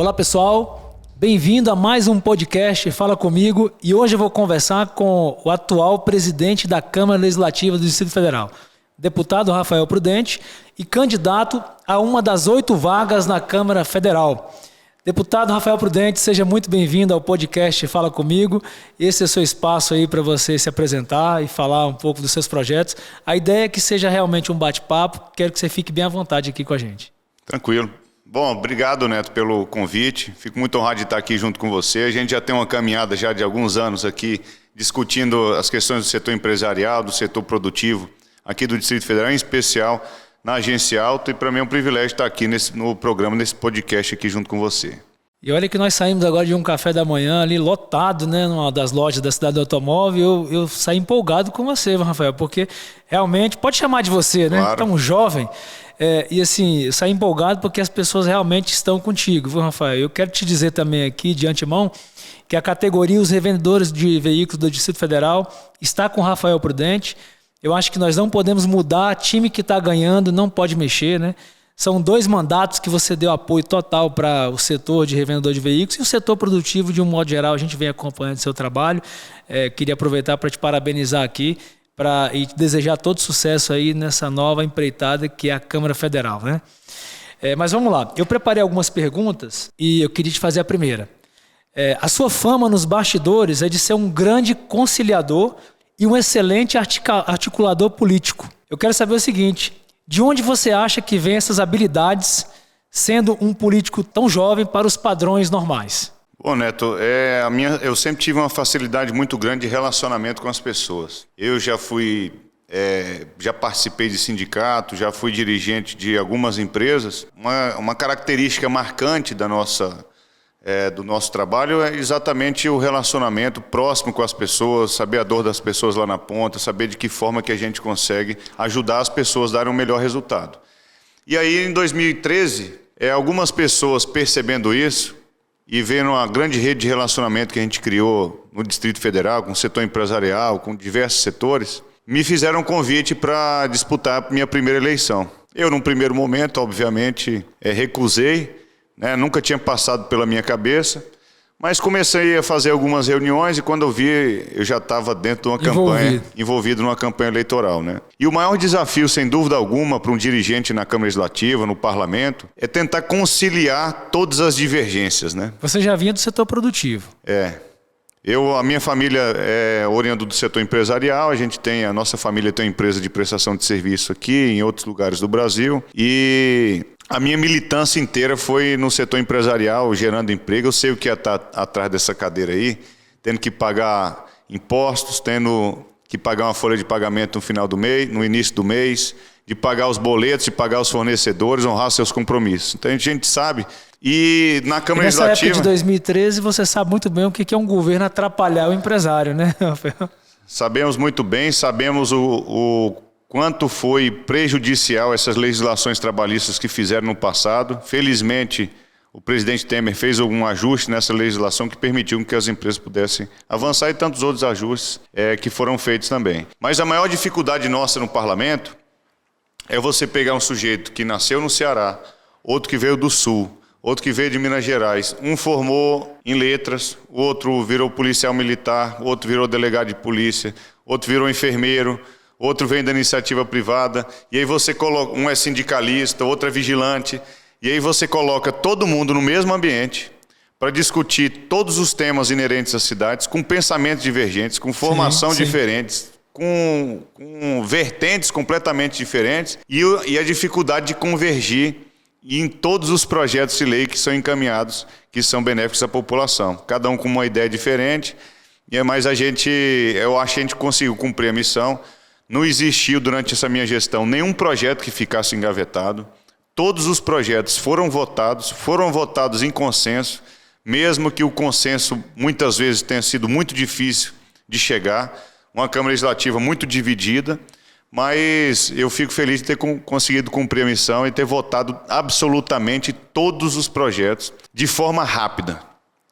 Olá pessoal, bem-vindo a mais um podcast Fala Comigo e hoje eu vou conversar com o atual presidente da Câmara Legislativa do Distrito Federal, deputado Rafael Prudente e candidato a uma das 8 vagas na Câmara Federal. Deputado Rafael Prudente, seja muito bem-vindo ao podcast Fala Comigo. Esse é o seu espaço aí para você se apresentar e falar um pouco dos seus projetos. A ideia é que seja realmente um bate-papo, quero que você fique bem à vontade aqui com a gente. Tranquilo. Bom, obrigado, Neto, pelo convite. Fico muito honrado de estar aqui junto com você. A gente já tem uma caminhada já de alguns anos aqui discutindo as questões do setor empresarial, do setor produtivo, aqui do Distrito Federal, em especial na Agência Alta. E para mim é um privilégio estar aqui no programa, nesse podcast aqui junto com você. E olha que nós saímos agora de um café da manhã ali lotado, né, numa das lojas da Cidade do Automóvel. Eu saí empolgado com você, Rafael, porque realmente, pode chamar de você, né? Claro. Tão jovem. E assim, eu saí empolgado porque as pessoas realmente estão contigo, viu, Rafael? Eu quero te dizer também aqui, de antemão, que a categoria Os Revendedores de Veículos do Distrito Federal está com o Rafael Prudente. Eu acho que nós não podemos mudar, time que está ganhando não pode mexer, né? São 2 mandatos que você deu apoio total para o setor de revendedor de veículos e o setor produtivo, de um modo geral, a gente vem acompanhando o seu trabalho. Queria aproveitar para te parabenizar aqui e te desejar todo sucesso aí nessa nova empreitada que é a Câmara Federal, né? Mas vamos lá, eu preparei algumas perguntas e eu queria te fazer a primeira. A sua fama nos bastidores é de ser um grande conciliador e um excelente articulador político. Eu quero saber o seguinte: de onde você acha que vem essas habilidades, sendo um político tão jovem para os padrões normais? Bom, Neto, eu sempre tive uma facilidade muito grande de relacionamento com as pessoas. Eu já participei de sindicato, já fui dirigente de algumas empresas. Uma característica marcante do nosso trabalho é exatamente o relacionamento próximo com as pessoas, saber a dor das pessoas lá na ponta, saber de que forma que a gente consegue ajudar as pessoas a darem um melhor resultado. E aí, em 2013, algumas pessoas percebendo isso e vendo a grande rede de relacionamento que a gente criou no Distrito Federal, com o setor empresarial, com diversos setores, me fizeram um convite para disputar a minha primeira eleição. Eu, num primeiro momento, obviamente, recusei, né? Nunca tinha passado pela minha cabeça, mas comecei a fazer algumas reuniões e quando eu vi, eu já estava dentro de uma campanha, envolvido numa campanha eleitoral, né? E o maior desafio, sem dúvida alguma, para um dirigente na Câmara Legislativa, no Parlamento, é tentar conciliar todas as divergências, né? Você já vinha do setor produtivo. A minha família é oriunda do setor empresarial, a nossa família tem uma empresa de prestação de serviço aqui, em outros lugares do Brasil, e a minha militância inteira foi no setor empresarial, gerando emprego. Eu sei o que é estar atrás dessa cadeira aí, tendo que pagar impostos, tendo que pagar uma folha de pagamento no final do mês, no início do mês, de pagar os boletos, de pagar os fornecedores, honrar seus compromissos. Então a gente sabe. E na Câmara Legislativa... Nessa época de 2013, você sabe muito bem o que é um governo atrapalhar o empresário, né, Rafael? Sabemos muito bem, sabemos o quanto foi prejudicial essas legislações trabalhistas que fizeram no passado. Felizmente, o presidente Temer fez algum ajuste nessa legislação que permitiu que as empresas pudessem avançar e tantos outros ajustes que foram feitos também. Mas a maior dificuldade nossa no parlamento é você pegar um sujeito que nasceu no Ceará, outro que veio do Sul, outro que veio de Minas Gerais. Um formou em letras, o outro virou policial militar, o outro virou delegado de polícia, outro virou enfermeiro, outro vem da iniciativa privada, e aí você coloca, um é sindicalista, outro é vigilante, e aí você coloca todo mundo no mesmo ambiente para discutir todos os temas inerentes às cidades, com pensamentos divergentes, com formação diferentes, com vertentes completamente diferentes, e a dificuldade de convergir em todos os projetos de lei que são encaminhados, que são benéficos à população. Cada um com uma ideia diferente, mas eu acho que a gente conseguiu cumprir a missão. Não existiu durante essa minha gestão nenhum projeto que ficasse engavetado. Todos os projetos foram votados em consenso, mesmo que o consenso muitas vezes tenha sido muito difícil de chegar. Uma Câmara Legislativa muito dividida, mas eu fico feliz de ter conseguido cumprir a missão e ter votado absolutamente todos os projetos de forma rápida.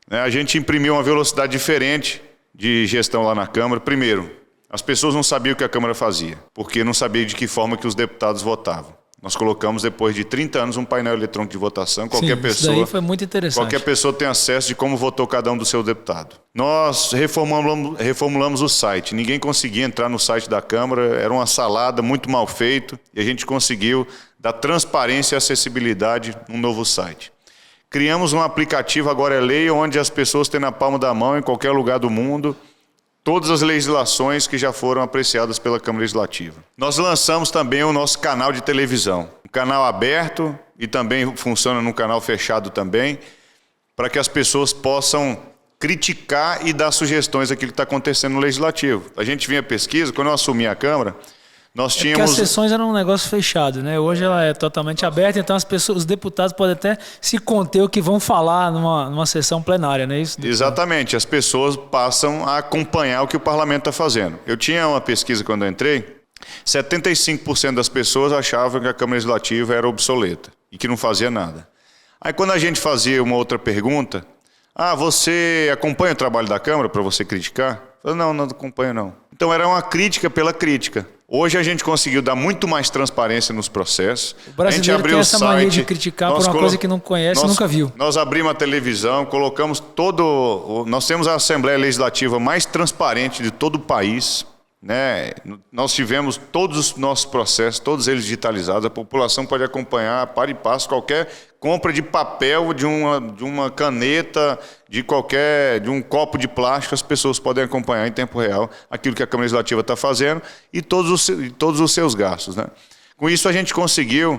A gente imprimiu uma velocidade diferente de gestão lá na Câmara. Primeiro, as pessoas não sabiam o que a Câmara fazia, porque não sabiam de que forma que os deputados votavam. Nós colocamos, depois de 30 anos, um painel eletrônico de votação. Sim, isso daí foi muito interessante. Qualquer pessoa tem acesso de como votou cada um do seu deputado. Nós reformulamos o site. Ninguém conseguia entrar no site da Câmara. Era uma salada, muito mal feito. E a gente conseguiu dar transparência e acessibilidade num novo site. Criamos um aplicativo, agora é lei, onde as pessoas têm na palma da mão, em qualquer lugar do mundo, todas as legislações que já foram apreciadas pela Câmara Legislativa. Nós lançamos também o nosso canal de televisão, um canal aberto e também funciona num canal fechado também, para que as pessoas possam criticar e dar sugestões daquilo que está acontecendo no Legislativo. A gente vinha pesquisa, quando eu assumi a Câmara, nós tínhamos... Porque as sessões eram um negócio fechado, né? Hoje ela é totalmente aberta, então os deputados podem até se conter o que vão falar numa sessão plenária, não é isso? Exatamente, as pessoas passam a acompanhar o que o parlamento está fazendo. Eu tinha uma pesquisa quando eu entrei, 75% das pessoas achavam que a Câmara Legislativa era obsoleta e que não fazia nada. Aí quando a gente fazia uma outra pergunta, você acompanha o trabalho da Câmara para você criticar? Eu falei, não acompanho não. Então era uma crítica pela crítica. Hoje a gente conseguiu dar muito mais transparência nos processos. O brasileiro tem essa mania de criticar por uma coisa que não conhece e nunca viu. Nós abrimos a televisão, colocamos nós temos a Assembleia Legislativa mais transparente de todo o país, né? Nós tivemos todos os nossos processos, todos eles digitalizados. A população pode acompanhar, para e passo, qualquer compra de papel, de uma caneta, de um copo de plástico, as pessoas podem acompanhar em tempo real aquilo que a Câmara Legislativa está fazendo e todos os seus gastos, né? Com isso a gente conseguiu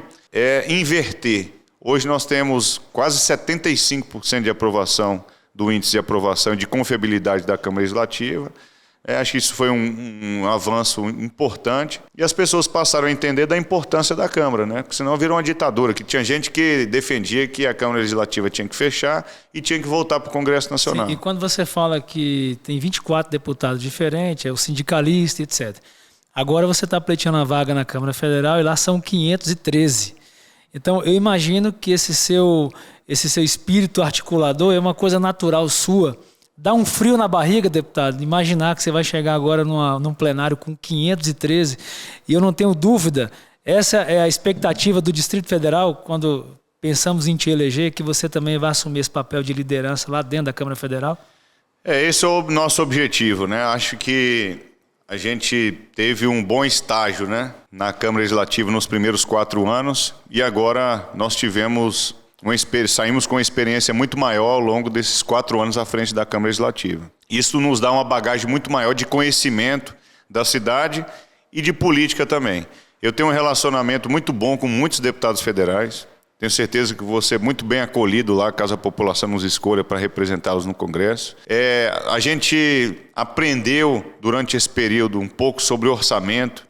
inverter. Hoje nós temos quase 75% de aprovação do índice de aprovação e de confiabilidade da Câmara Legislativa. Acho que isso foi um avanço importante e as pessoas passaram a entender da importância da Câmara, né? Porque senão virou uma ditadura, que tinha gente que defendia que a Câmara Legislativa tinha que fechar e tinha que voltar para o Congresso Nacional. Sim, e quando você fala que tem 24 deputados diferentes, é o sindicalista, etc. Agora você está pleiteando a vaga na Câmara Federal e lá são 513. Então eu imagino que esse seu espírito articulador é uma coisa natural sua. Dá um frio na barriga, deputado, imaginar que você vai chegar agora num plenário com 513, e eu não tenho dúvida, essa é a expectativa do Distrito Federal, quando pensamos em te eleger, que você também vai assumir esse papel de liderança lá dentro da Câmara Federal? Esse é o nosso objetivo, né? Acho que a gente teve um bom estágio, né, na Câmara Legislativa nos primeiros 4 anos, e agora nós saímos com uma experiência muito maior ao longo desses 4 anos à frente da Câmara Legislativa. Isso nos dá uma bagagem muito maior de conhecimento da cidade e de política também. Eu tenho um relacionamento muito bom com muitos deputados federais. Tenho certeza que vou ser muito bem acolhido lá, caso a população nos escolha para representá-los no Congresso. A gente aprendeu durante esse período um pouco sobre orçamento.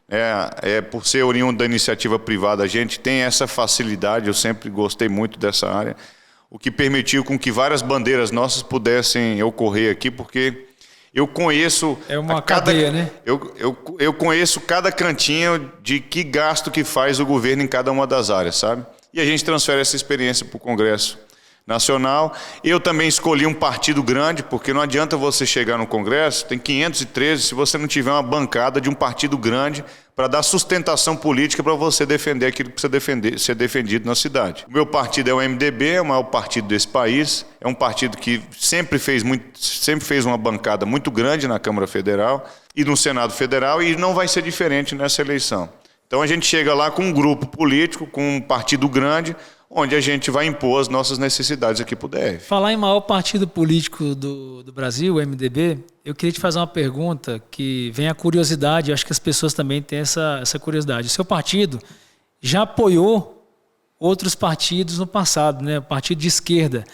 Por ser oriundo da iniciativa privada, a gente tem essa facilidade, eu sempre gostei muito dessa área, o que permitiu com que várias bandeiras nossas pudessem ocorrer aqui, porque eu conheço... É uma cadeia, né? Eu conheço cada cantinho de que gasto que faz o governo em cada uma das áreas, sabe? E a gente transfere essa experiência para o Congresso Nacional. Eu também escolhi um partido grande, porque não adianta você chegar no Congresso, tem 513, se você não tiver uma bancada de um partido grande para dar sustentação política para você defender aquilo que precisa ser defendido na cidade. O meu partido é o MDB, é o maior partido desse país, é um partido que sempre fez uma bancada muito grande na Câmara Federal e no Senado Federal, e não vai ser diferente nessa eleição. Então a gente chega lá com um grupo político, com um partido grande, onde a gente vai impor as nossas necessidades aqui para o DF. Falar em maior partido político do Brasil, o MDB, eu queria te fazer uma pergunta que vem a curiosidade, eu acho que as pessoas também têm essa curiosidade. O seu partido já apoiou outros partidos no passado, né? O partido de esquerda.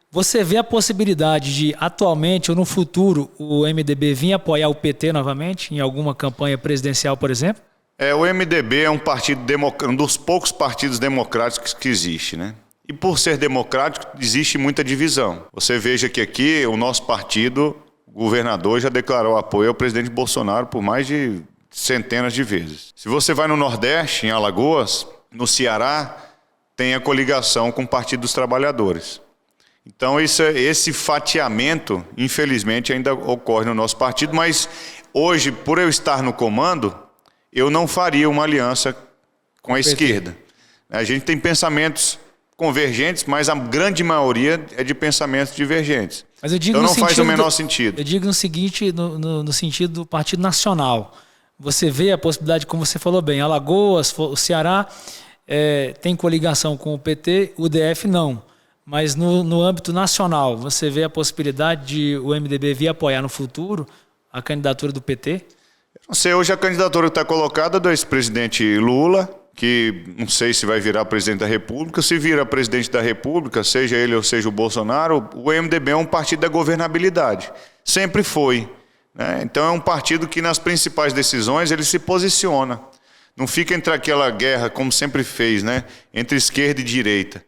Você vê a possibilidade de, atualmente ou no futuro, o MDB vir apoiar o PT novamente, em alguma campanha presidencial, por exemplo? O MDB é um dos poucos partidos democráticos que existe, né? E por ser democrático, existe muita divisão. Você veja que aqui o nosso partido, o governador, já declarou apoio ao presidente Bolsonaro por mais de centenas de vezes. Se você vai no Nordeste, em Alagoas, no Ceará, tem a coligação com o Partido dos Trabalhadores. Então esse fatiamento, infelizmente, ainda ocorre no nosso partido, mas hoje, por eu estar no comando, eu não faria uma aliança com a esquerda. A gente tem pensamentos convergentes, mas a grande maioria é de pensamentos divergentes. Mas eu digo então não faz o menor sentido. Eu digo no seguinte, no sentido do Partido Nacional. Você vê a possibilidade, como você falou bem, Alagoas, o Ceará tem coligação com o PT, o DF não. Mas no âmbito nacional, você vê a possibilidade de o MDB vir apoiar no futuro a candidatura do PT? Não sei, hoje a candidatura que está colocada é do ex-presidente Lula, que não sei se vai virar presidente da República. Se vira presidente da República, seja ele ou seja o Bolsonaro, o MDB é um partido da governabilidade. Sempre foi, né? Então é um partido que nas principais decisões ele se posiciona. Não fica entre aquela guerra, como sempre fez, né? Entre esquerda e direita.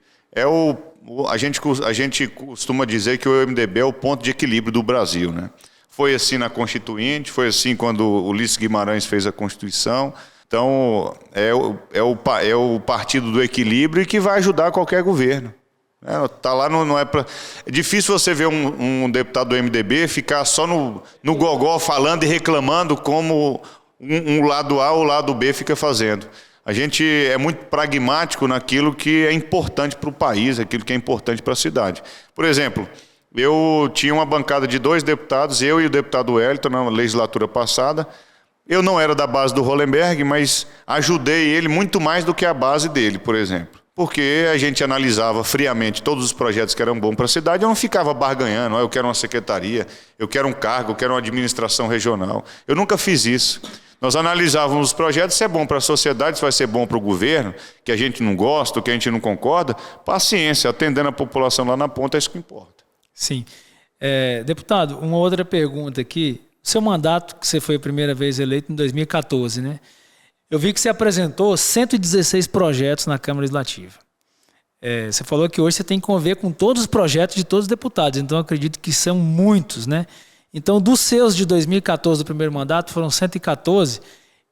A gente costuma dizer que o MDB é o ponto de equilíbrio do Brasil, né? Foi assim na Constituinte, foi assim quando o Ulisses Guimarães fez a Constituição. Então, é o partido do equilíbrio e que vai ajudar qualquer governo. Tá lá, não é pra... É difícil você ver um deputado do MDB ficar só no gogó falando e reclamando como um lado A ou o lado B fica fazendo. A gente é muito pragmático naquilo que é importante para o país, aquilo que é importante para a cidade. Por exemplo, eu tinha uma bancada de 2 deputados, eu e o deputado Wellington, na legislatura passada. Eu não era da base do Hollenberg, mas ajudei ele muito mais do que a base dele, por exemplo. Porque a gente analisava friamente todos os projetos que eram bons para a cidade, eu não ficava barganhando, eu quero uma secretaria, eu quero um cargo, eu quero uma administração regional. Eu nunca fiz isso. Nós analisávamos os projetos, se é bom para a sociedade, se vai ser bom para o governo, que a gente não gosta, que a gente não concorda. Paciência, atendendo a população lá na ponta, é isso que importa. Sim. Deputado, uma outra pergunta aqui. Seu mandato, que você foi a primeira vez eleito em 2014, né? Eu vi que você apresentou 116 projetos na Câmara Legislativa. Você falou que hoje você tem que conviver com todos os projetos de todos os deputados, então eu acredito que são muitos, né? Então, dos seus de 2014, do primeiro mandato, foram 114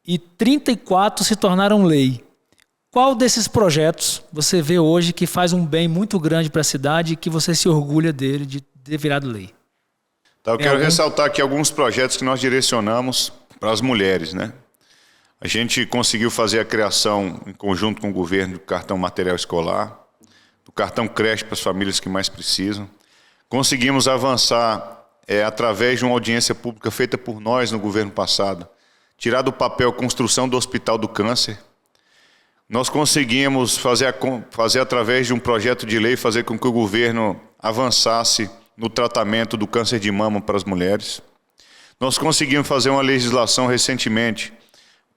e 34 se tornaram lei. Qual desses projetos você vê hoje que faz um bem muito grande para a cidade e que você se orgulha dele de ter virado lei? Então, eu quero ressaltar aqui alguns projetos que nós direcionamos para as mulheres, né? A gente conseguiu fazer a criação, em conjunto com o governo, do cartão material escolar, do cartão creche para as famílias que mais precisam. Conseguimos avançar através de uma audiência pública feita por nós no governo passado, tirar do papel a construção do Hospital do Câncer. Nós conseguimos fazer através de um projeto de lei, fazer com que o governo avançasse no tratamento do câncer de mama para as mulheres. Nós conseguimos fazer uma legislação recentemente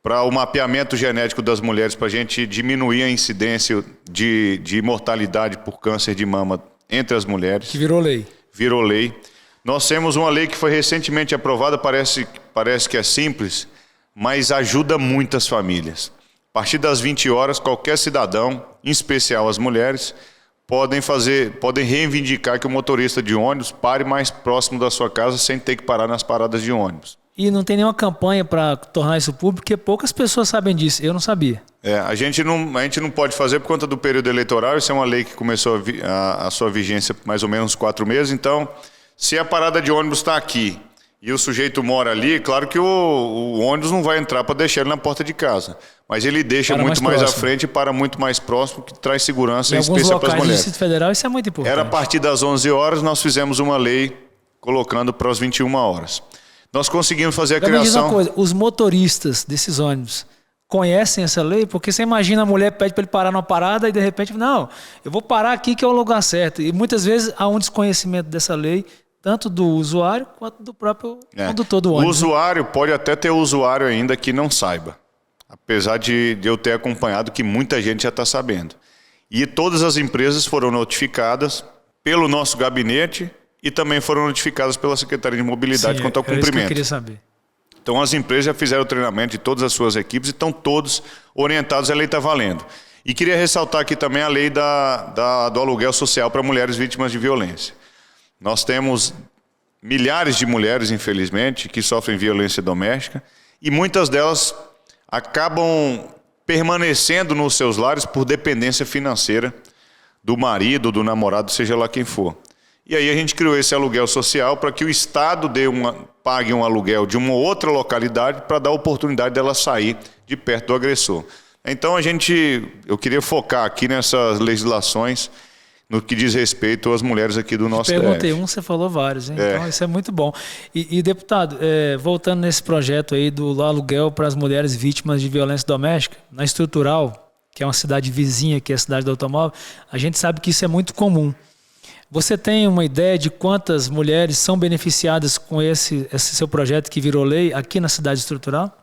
para o mapeamento genético das mulheres, para a gente diminuir a incidência de mortalidade por câncer de mama entre as mulheres. Que virou lei. Virou lei. Nós temos uma lei que foi recentemente aprovada, parece que é simples, mas ajuda muitas famílias. A partir das 20 horas, qualquer cidadão, em especial as mulheres, podem reivindicar que o motorista de ônibus pare mais próximo da sua casa sem ter que parar nas paradas de ônibus. E não tem nenhuma campanha para tornar isso público, porque poucas pessoas sabem disso. Eu não sabia. A gente não pode fazer por conta do período eleitoral. Isso é uma lei que começou a sua vigência mais ou menos 4 meses. Então, se a parada de ônibus está aqui e o sujeito mora ali, claro que o ônibus não vai entrar para deixar ele na porta de casa. Mas ele deixa muito mais à frente e para muito mais próximo, que traz segurança, em especial para as mulheres. Em alguns locais do Distrito Federal isso é muito importante. Era a partir das 11 horas, nós fizemos uma lei colocando para as 21 horas. Nós conseguimos fazer a criação... Me diz uma coisa, os motoristas desses ônibus conhecem essa lei? Porque você imagina a mulher pede para ele parar numa parada e de repente, não, eu vou parar aqui que é o lugar certo. E muitas vezes há um desconhecimento dessa lei, tanto do usuário quanto do próprio condutor do ônibus. O usuário pode até ter usuário ainda que não saiba. Apesar de eu ter acompanhado que muita gente já está sabendo. E todas as empresas foram notificadas pelo nosso gabinete e também foram notificadas pela Secretaria de Mobilidade quanto ao cumprimento. Isso que eu queria saber. Então as empresas já fizeram o treinamento de todas as suas equipes e estão todos orientados, a lei está valendo. E queria ressaltar aqui também a lei do aluguel social para mulheres vítimas de violência. Nós temos milhares de mulheres, infelizmente, que sofrem violência doméstica e muitas delas acabam permanecendo nos seus lares por dependência financeira do marido, do namorado, seja lá quem for. E aí a gente criou esse aluguel social para que o Estado pague um aluguel de uma outra localidade para dar a oportunidade dela sair de perto do agressor. Então eu queria focar aqui nessas legislações no que diz respeito às mulheres aqui do nosso DF. Perguntei você falou vários, hein? Então isso é muito bom. E deputado, voltando nesse projeto aí do aluguel para as mulheres vítimas de violência doméstica, na Estrutural, que é uma cidade vizinha aqui, a cidade do automóvel, a gente sabe que isso é muito comum. Você tem uma ideia de quantas mulheres são beneficiadas com esse seu projeto que virou lei aqui na cidade Estrutural?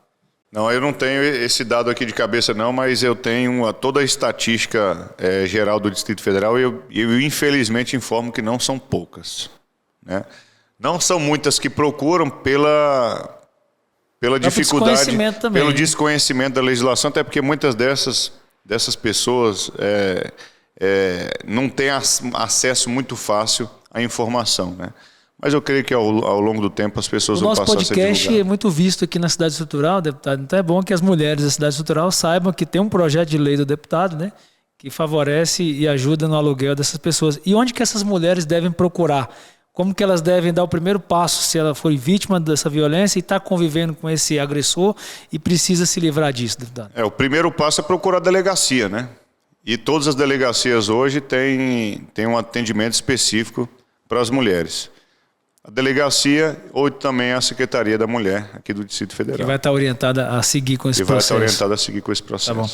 Não, eu não tenho esse dado aqui de cabeça não, mas eu tenho toda a estatística geral do Distrito Federal e eu infelizmente informo que não são poucas, né? Não são muitas que procuram pela dificuldade, pelo desconhecimento da legislação, até porque muitas dessas pessoas não têm acesso muito fácil à informação, né? Mas eu creio que ao longo do tempo as pessoas vão passar a ser divulgadas. O nosso podcast é muito visto aqui na Cidade Estrutural, deputado. Então é bom que as mulheres da Cidade Estrutural saibam que tem um projeto de lei do deputado, né, que favorece e ajuda no aluguel dessas pessoas. E onde que essas mulheres devem procurar? Como que elas devem dar o primeiro passo se ela foi vítima dessa violência e está convivendo com esse agressor e precisa se livrar disso, deputado? O primeiro passo é procurar a delegacia, né? E todas as delegacias hoje têm um atendimento específico para as mulheres. A delegacia ou também a Secretaria da Mulher aqui do Distrito Federal. Que vai estar orientada a seguir com esse processo. Que vai estar orientada a seguir com esse processo. Tá bom.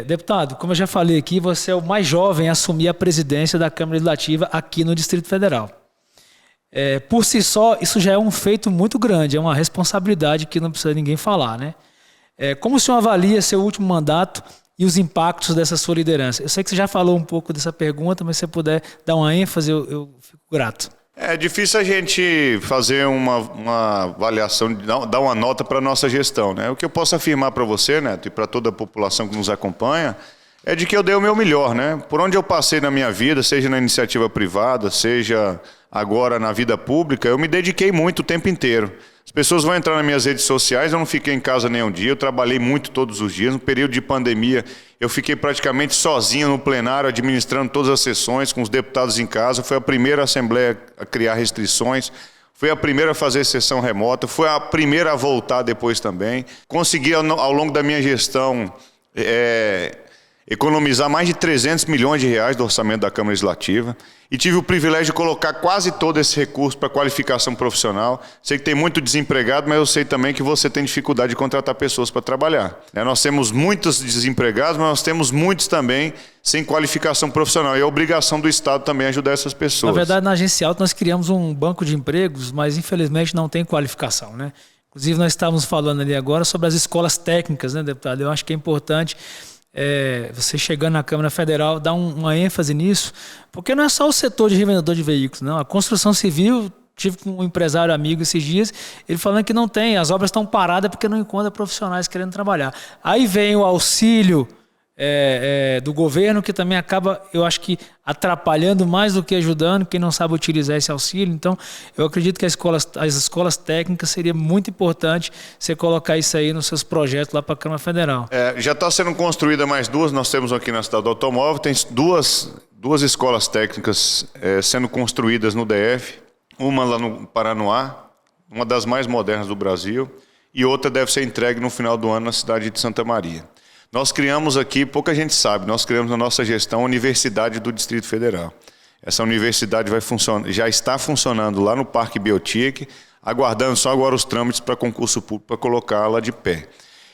Deputado, como eu já falei aqui, você é o mais jovem a assumir a presidência da Câmara Legislativa aqui no Distrito Federal. Por si só, isso já é um feito muito grande, é uma responsabilidade que não precisa ninguém falar, né? Como o senhor avalia seu último mandato e os impactos dessa sua liderança? Eu sei que você já falou um pouco dessa pergunta, mas se você puder dar uma ênfase, eu fico grato. É difícil a gente fazer uma avaliação, dar uma nota para a nossa gestão, né? O que eu posso afirmar para você, Neto, e para toda a população que nos acompanha, é de que eu dei o meu melhor, né? Por onde eu passei na minha vida, seja na iniciativa privada, seja agora na vida pública, eu me dediquei muito o tempo inteiro. As pessoas vão entrar nas minhas redes sociais, eu não fiquei em casa nenhum dia, eu trabalhei muito todos os dias. No período de pandemia, eu fiquei praticamente sozinho no plenário, administrando todas as sessões, com os deputados em casa. Foi a primeira Assembleia a criar restrições, foi a primeira a fazer sessão remota, foi a primeira a voltar depois também. Consegui, ao longo da minha gestão, economizar mais de 300 milhões de reais do orçamento da Câmara Legislativa e tive o privilégio de colocar quase todo esse recurso para qualificação profissional. Sei que tem muito desempregado, mas eu sei também que você tem dificuldade de contratar pessoas para trabalhar. Nós temos muitos desempregados, mas nós temos muitos também sem qualificação profissional e é obrigação do Estado também ajudar essas pessoas. Na verdade, na Agência Alta nós criamos um banco de empregos, mas infelizmente não tem qualificação, né? Inclusive nós estávamos falando ali agora sobre as escolas técnicas, né, deputado? Eu acho que é importante você chegando na Câmara Federal, dar uma ênfase nisso, porque não é só o setor de revendedor de veículos, não. A construção civil, tive com um empresário amigo esses dias, ele falando que não tem, as obras estão paradas porque não encontra profissionais querendo trabalhar. Aí vem o auxílio do governo, que também acaba, eu acho que atrapalhando mais do que ajudando, quem não sabe utilizar esse auxílio. Então, eu acredito que as escolas técnicas seria muito importante você colocar isso aí nos seus projetos lá para a Câmara Federal. Já está sendo construída mais duas, nós temos aqui na cidade do automóvel, tem duas escolas técnicas sendo construídas no DF, uma lá no Paranoá, uma das mais modernas do Brasil, e outra deve ser entregue no final do ano na cidade de Santa Maria. Nós criamos aqui, pouca gente sabe, nós criamos na nossa gestão a Universidade do Distrito Federal. Essa universidade já está funcionando lá no Parque Biotic, aguardando só agora os trâmites para concurso público para colocá-la de pé.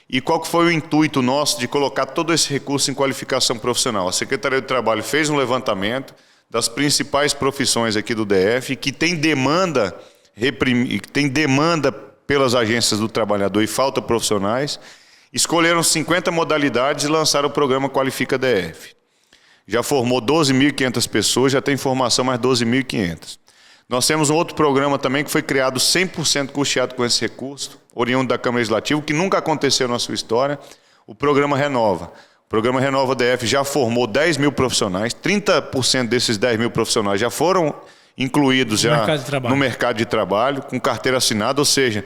E qual que foi o intuito nosso de colocar todo esse recurso em qualificação profissional? A Secretaria do Trabalho fez um levantamento das principais profissões aqui do DF que tem demanda pelas agências do trabalhador e falta profissionais. Escolheram 50 modalidades e lançaram o programa Qualifica DF. Já formou 12.500 pessoas, já tem formação mais 12.500. Nós temos um outro programa também que foi criado 100% custeado com esse recurso, oriundo da Câmara Legislativa, que nunca aconteceu na sua história, o programa Renova. O programa Renova DF já formou 10 mil profissionais, 30% desses 10 mil profissionais já foram incluídos no mercado de trabalho, com carteira assinada, ou seja,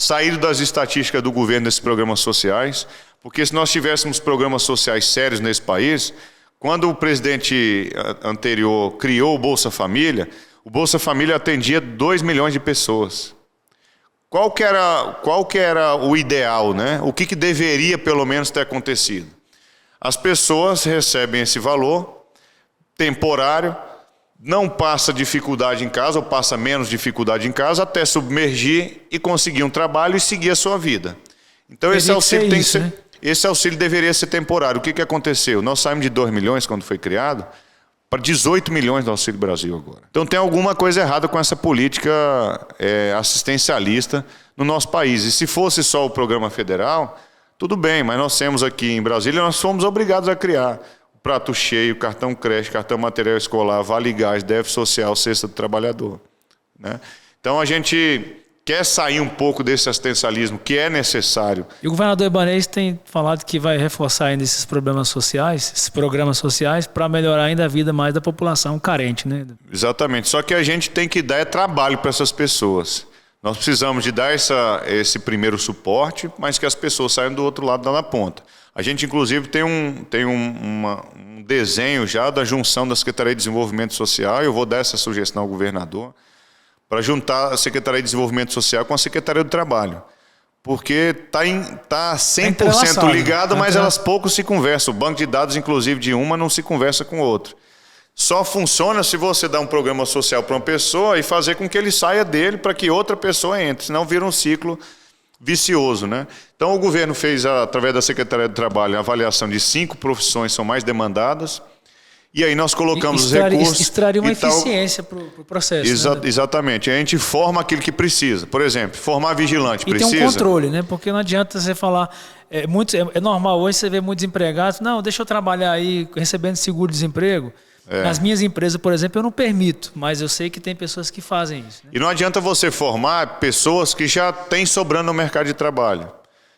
saíram das estatísticas do governo desses programas sociais, porque se nós tivéssemos programas sociais sérios nesse país, quando o presidente anterior criou o Bolsa Família atendia 2 milhões de pessoas. Qual que era o ideal, né? O que deveria pelo menos ter acontecido? As pessoas recebem esse valor temporário, não passa dificuldade em casa ou passa menos dificuldade em casa até submergir e conseguir um trabalho e seguir a sua vida. Então esse auxílio tem que ser, esse auxílio deveria ser temporário. O que aconteceu? Nós saímos de 2 milhões quando foi criado para 18 milhões do Auxílio Brasil agora. Então tem alguma coisa errada com essa política assistencialista no nosso país. E se fosse só o programa federal, tudo bem, mas nós temos aqui em Brasília, nós fomos obrigados a criar o prato cheio, cartão creche, cartão material escolar, vale gás, déficit social, cesta do trabalhador, né? Então a gente quer sair um pouco desse assistencialismo que é necessário. E o governador Ibanez tem falado que vai reforçar ainda esses problemas sociais, esses programas sociais, para melhorar ainda a vida mais da população carente, né? Exatamente. Só que a gente tem que dar trabalho para essas pessoas. Nós precisamos de dar esse primeiro suporte, mas que as pessoas saiam do outro lado da ponta. A gente, inclusive, tem um desenho já da junção da Secretaria de Desenvolvimento Social, eu vou dar essa sugestão ao governador, para juntar a Secretaria de Desenvolvimento Social com a Secretaria do Trabalho. Porque está 100% ligado, mas elas pouco se conversam. O banco de dados, inclusive, de uma não se conversa com o outro. Só funciona se você dá um programa social para uma pessoa e fazer com que ele saia dele para que outra pessoa entre, senão vira um ciclo vicioso, né? Então o governo fez, através da Secretaria do Trabalho, a avaliação de 5 profissões que são mais demandadas. E aí nós colocamos os recursos. Extrair uma eficiência para o processo. Né? Exatamente. A gente forma aquilo que precisa. Por exemplo, formar vigilante precisa. E tem um controle, né? Porque não adianta você falar. É normal hoje você ver muitos empregados. Não, deixa eu trabalhar aí recebendo seguro-desemprego. Nas minhas empresas, por exemplo, eu não permito, mas eu sei que tem pessoas que fazem isso. Né? E não adianta você formar pessoas que já têm sobrando no mercado de trabalho.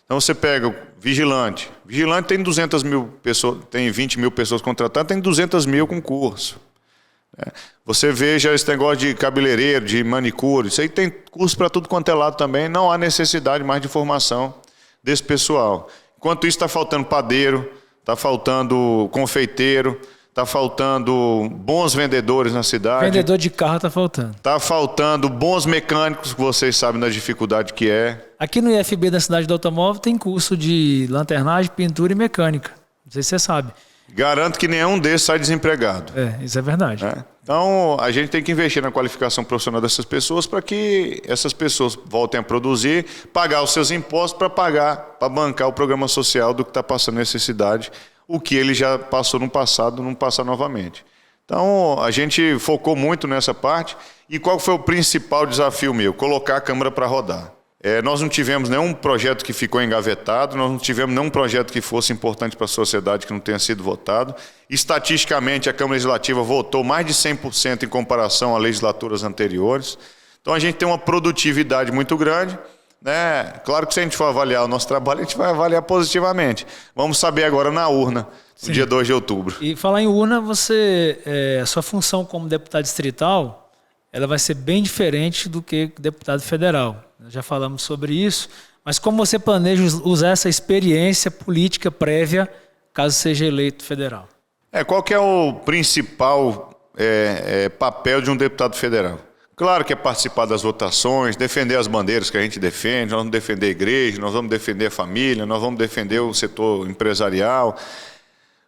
Então você pega o vigilante. Vigilante tem 200 mil pessoas, tem 20 mil pessoas contratadas, tem 200 mil com curso. Você veja esse negócio de cabeleireiro, de manicure, isso aí tem curso para tudo quanto é lado também. Não há necessidade mais de formação desse pessoal. Enquanto isso está faltando padeiro, está faltando confeiteiro, está faltando bons vendedores na cidade. Vendedor de carro está faltando. Está faltando bons mecânicos, que vocês sabem da dificuldade que é. Aqui no IFB da cidade do automóvel tem curso de lanternagem, pintura e mecânica. Não sei se você sabe. Garanto que nenhum desses sai desempregado. Isso é verdade. Então, a gente tem que investir na qualificação profissional dessas pessoas para que essas pessoas voltem a produzir, pagar os seus impostos para bancar o programa social do que está passando necessidade, o que ele já passou no passado, não passa novamente. Então, a gente focou muito nessa parte. E qual foi o principal desafio meu? Colocar a Câmara para rodar. Nós não tivemos nenhum projeto que ficou engavetado, nós não tivemos nenhum projeto que fosse importante para a sociedade que não tenha sido votado. Estatisticamente, a Câmara Legislativa votou mais de 100% em comparação a legislaturas anteriores. Então, a gente tem uma produtividade muito grande. Né? Claro que se a gente for avaliar o nosso trabalho, a gente vai avaliar positivamente. Vamos saber agora na urna, no dia 2 de outubro. E falar em urna, a sua função como deputado distrital, ela vai ser bem diferente do que deputado federal. Nós já falamos sobre isso, mas como você planeja usar essa experiência política prévia, caso seja eleito federal? Qual que é o principal papel de um deputado federal? Claro que é participar das votações, defender as bandeiras que a gente defende, nós vamos defender a igreja, nós vamos defender a família, nós vamos defender o setor empresarial,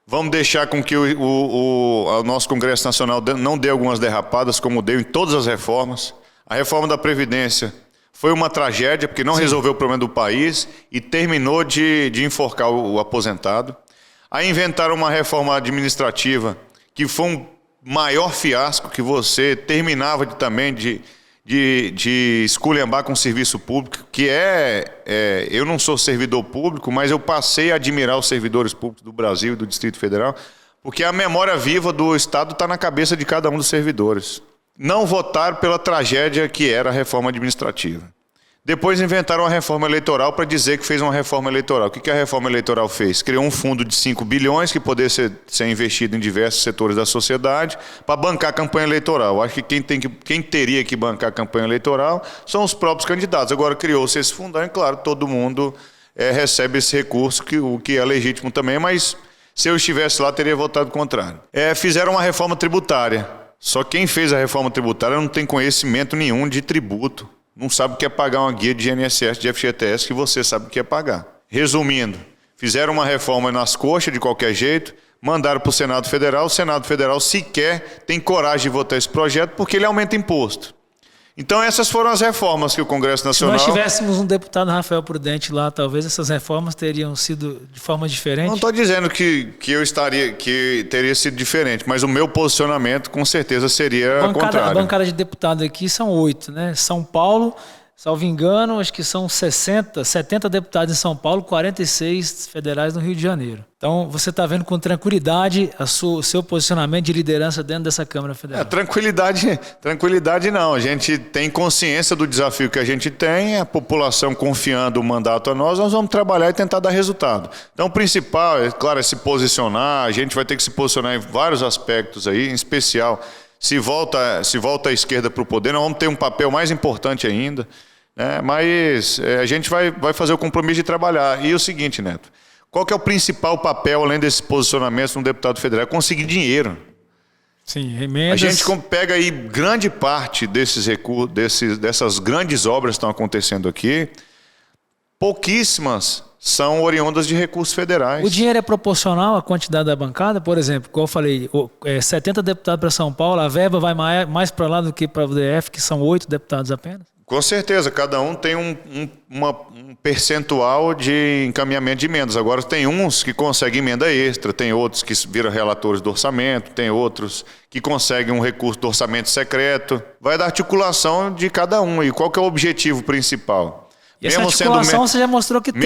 vamos deixar com que o nosso Congresso Nacional não dê algumas derrapadas, como deu em todas as reformas. A reforma da Previdência foi uma tragédia, porque não resolveu o problema do país e terminou de enforcar o aposentado. Aí inventaram uma reforma administrativa que foi um maior fiasco, que você terminava também de esculhambar com o serviço público, que eu não sou servidor público, mas eu passei a admirar os servidores públicos do Brasil e do Distrito Federal, porque a memória viva do Estado está na cabeça de cada um dos servidores. Não votaram pela tragédia que era a reforma administrativa. Depois inventaram a reforma eleitoral para dizer que fez uma reforma eleitoral. O que a reforma eleitoral fez? Criou um fundo de 5 bilhões que poderia ser investido em diversos setores da sociedade para bancar a campanha eleitoral. Acho que quem teria que bancar a campanha eleitoral são os próprios candidatos. Agora criou-se esse fundão e, claro, todo mundo recebe esse recurso, o que é legítimo também, mas se eu estivesse lá, teria votado contrário. Fizeram uma reforma tributária. Só quem fez a reforma tributária não tem conhecimento nenhum de tributo. Não sabe o que é pagar uma guia de INSS, de FGTS, que você sabe o que é pagar. Resumindo, fizeram uma reforma nas coxas de qualquer jeito, mandaram para o Senado Federal. O Senado Federal sequer tem coragem de votar esse projeto porque ele aumenta imposto. Então essas foram as reformas que o Congresso Nacional... Se nós tivéssemos um deputado Rafael Prudente lá, talvez essas reformas teriam sido de forma diferente? Não estou dizendo que teria sido diferente, mas o meu posicionamento com certeza seria contrário. A bancada de deputados aqui são 8, né? São Paulo, salvo engano, acho que são 70 deputados em São Paulo, 46 federais no Rio de Janeiro. Então, você está vendo com tranquilidade o seu posicionamento de liderança dentro dessa Câmara Federal. Tranquilidade não. A gente tem consciência do desafio que a gente tem, a população confiando o mandato a nós vamos trabalhar e tentar dar resultado. Então, o principal, é claro, é se posicionar. A gente vai ter que se posicionar em vários aspectos aí, em especial, se volta a esquerda para o poder, nós vamos ter um papel mais importante ainda, né? Mas a gente vai fazer o compromisso de trabalhar. E o seguinte, Neto, qual que é o principal papel, além desses posicionamentos, de um deputado federal? É conseguir dinheiro. Sim, emendas. A gente pega aí grande parte desses recursos, dessas grandes obras que estão acontecendo aqui, pouquíssimas são oriundas de recursos federais. O dinheiro é proporcional à quantidade da bancada? Por exemplo, como eu falei, 70 deputados para São Paulo, a verba vai mais para lá do que para o DF, que são 8 deputados apenas? Com certeza, cada um tem um percentual de encaminhamento de emendas. Agora, tem uns que conseguem emenda extra, tem outros que viram relatores do orçamento, tem outros que conseguem um recurso do orçamento secreto. Vai da articulação de cada um. E qual que é o objetivo principal? E essa articulação você já mostrou que tem